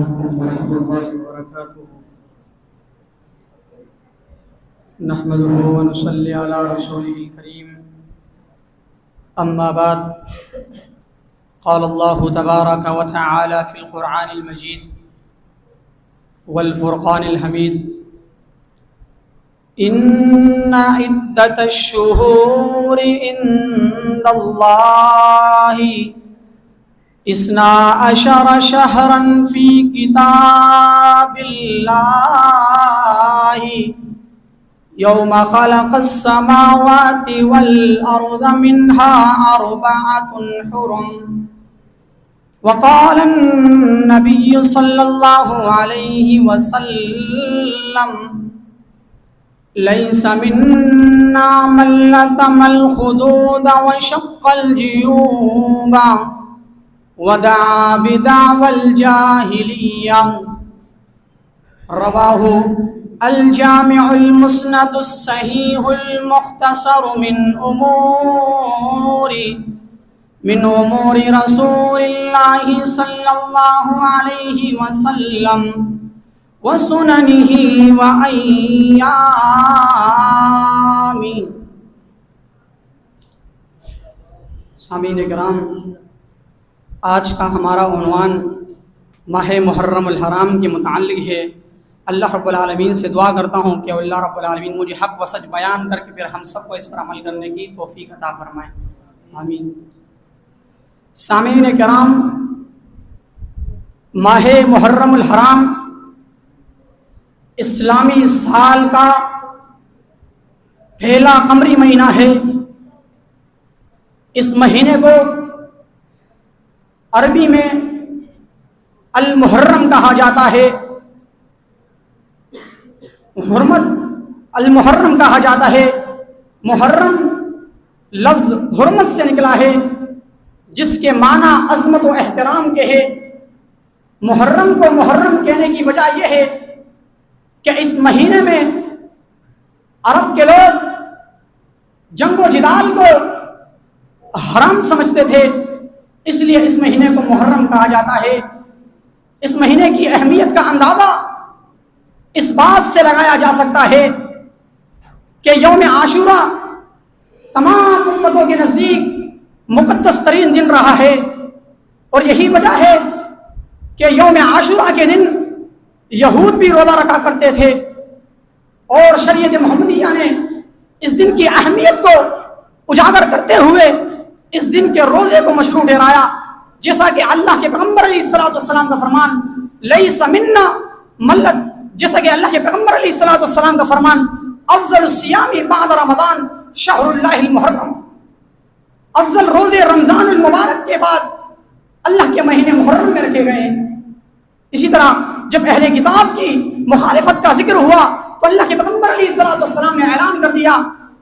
عليكم ورحمة الله وبركاته. نحمده ونصلي على رسوله الكريم. أما بعد، قال الله تبارك وتعالى في القرآن المجيد والفرقان الحميد: إن عدة الشهور عند الله 12 شهرا في كتاب الله يوم خلق السماوات والأرض منها 4 حرم. وقال النبي صلى الله عليه وسلم: ليس منا من لطم الخدود وشق الجيوب ودعا بدعوى الجاهلية. رواه الجامع المسند الصحيح المختصر من أمور رسول الله صلى الله عليه وسلم وسننه وأيامه. سامعین کرام، آج کا ہمارا عنوان ماہ محرم الحرام کے متعلق ہے. اللہ رب العالمین سے دعا کرتا ہوں کہ اللہ رب العالمین مجھے حق و سچ بیان کر کے پھر ہم سب کو اس پر عمل کرنے کی توفیق عطا فرمائے. آمین. سامعین کرام، ماہ محرم الحرام اسلامی سال کا پہلا قمری مہینہ ہے. اس مہینے کو عربی میں المحرم کہا جاتا ہے. المحرم کہا جاتا ہے. محرم لفظ حرمت سے نکلا ہے، جس کے معنی عظمت و احترام کے ہے. محرم کو محرم کہنے کی وجہ یہ ہے کہ اس مہینے میں عرب کے لوگ جنگ و جدال کو حرام سمجھتے تھے، اس لیے اس مہینے کو محرم کہا جاتا ہے. اس مہینے کی اہمیت کا اندازہ اس بات سے لگایا جا سکتا ہے کہ یوم عاشوراء تمام امتوں کے نزدیک مقدس ترین دن رہا ہے، اور یہی وجہ ہے کہ یوم عاشوراء کے دن یہود بھی روزہ رکھا کرتے تھے، اور شریعت محمدیہ نے اس دن کی اہمیت کو اجاگر کرتے ہوئے اس دن کے روزے کو مشروع ٹھہرایا. جیسا کہ اللہ کے پیغمبر علیہ السلام کا فرمان لیس منا ملت، جیسا کہ اللہ کے پیغمبر علیہ السلام کا فرمان افضل الصیام بعد رمضان شہر اللہ المحرم، افضل روزے رمضان المبارک کے بعد اللہ کے مہینے محرم میں رکھے گئے ہیں. اسی طرح جب اہل کتاب کی مخالفت کا ذکر ہوا تو اللہ کے پیغمبر علیہ السلام نے اعلان کر دیا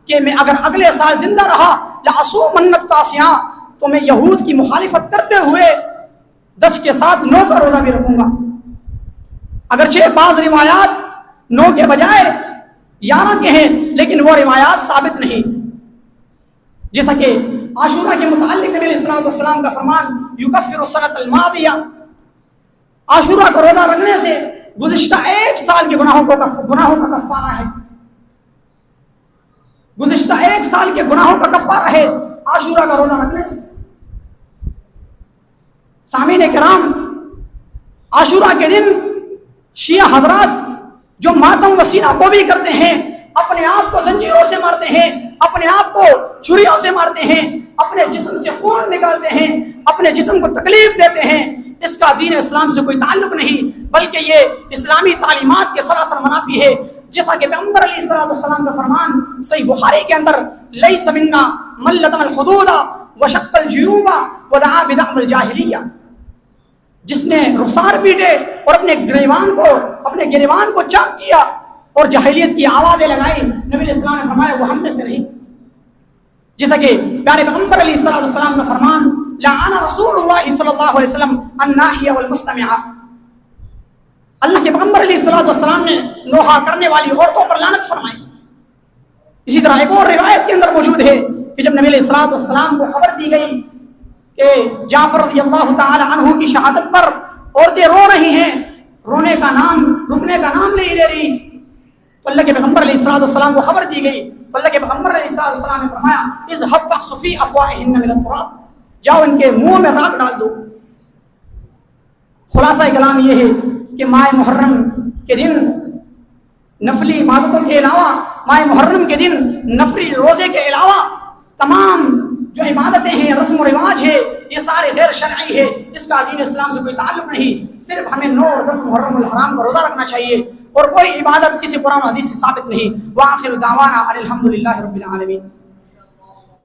کہ میں اگر اگلے سال زندہ رہا لأصومن التاسعاء، تو میں یہود کی مخالفت کرتے ہوئے 10 کے ساتھ 9 کا روزہ بھی رکھوں گا. اگرچہ بعض روایات 9 کے بجائے 11 کے ہیں، لیکن وہ روایات ثابت نہیں. جیسا کہ عاشوراء کے متعلق نبی علیہ السلام کا فرمان یکفر السنۃ الماضیہ، عاشوراء کو روزہ رکھنے سے گزشتہ 1 سال کے گناہوں کا کفارہ ہے. گزشتہ 1 سال کے گناہوں کا کفارہ ہے عاشوراء کا روزہ رکھنے سے. سامعین کرام، عاشوراء کے دن شیعہ حضرات جو ماتم وسیلہ کو بھی کرتے ہیں، اپنے آپ کو زنجیروں سے مارتے ہیں، اپنے آپ کو چھریوں سے مارتے ہیں، اپنے جسم سے خون نکالتے ہیں، اپنے جسم کو تکلیف دیتے ہیں، اس کا دین اسلام سے کوئی تعلق نہیں، بلکہ یہ اسلامی تعلیمات کے سراسر منافی ہے. جیسا کہ پیغمبر علیہ السلام کا فرمان صحیح بخاری کے اندر لیس منا من لطم الخدود وشق الجیوب ودعا بدعوى الجاہلیہ، جس نے رخسار پیٹے اور اپنے گریبان کو چاک کیا اور جاہلیت کی آوازیں لگائی، نبی علیہ السلام نے فرمایا وہ ہم میں سے نہیں. جیسا کہ پیارے پیغمبر علیہ السلام کا فرمان لعن رسول اللہ صلی اللہ علیہ وسلم الناحیہ والمستمعہ، اللہ کے پیغمبر علیہ السلام نے نوحہ کرنے والی عورتوں پر لعنت فرمائی. اسی طرح ایک اور روایت کے اندر موجود ہے کہ جب نبی علیہ السلام کو خبر دی گئی کہ جعفر رضی اللہ تعالی عنہ کی شہادت پر عورتیں رو رہی ہیں رکنے کا نام نہیں لے رہی، تو اللہ کے پیغمبر علیہ السلام کو خبر دی گئی، تو اللہ کے پیغمبر علیہ السلام نے فرمایا اذهب فاخسف في افواههن من التراب، جاؤ ان کے منہ میں راکھ ڈال دو۔ خلاصہ کلام یہ ہے کہ ماہ محرم کے دن نفلی عبادتوں کے علاوہ، ماہ محرم کے دن نفلی روزے کے علاوہ تمام جو عبادتیں ہیں، رسم و رواج ہے، یہ سارے غیر شرعی ہے، اس کا دین اسلام سے کوئی تعلق نہیں۔ صرف ہمیں 9 اور 10 محرم الحرام کا روزہ رکھنا چاہیے، اور کوئی عبادت کسی قرآن و حدیث سے ثابت نہیں۔ وآخر دعوانا الحمدللہ رب العالمین۔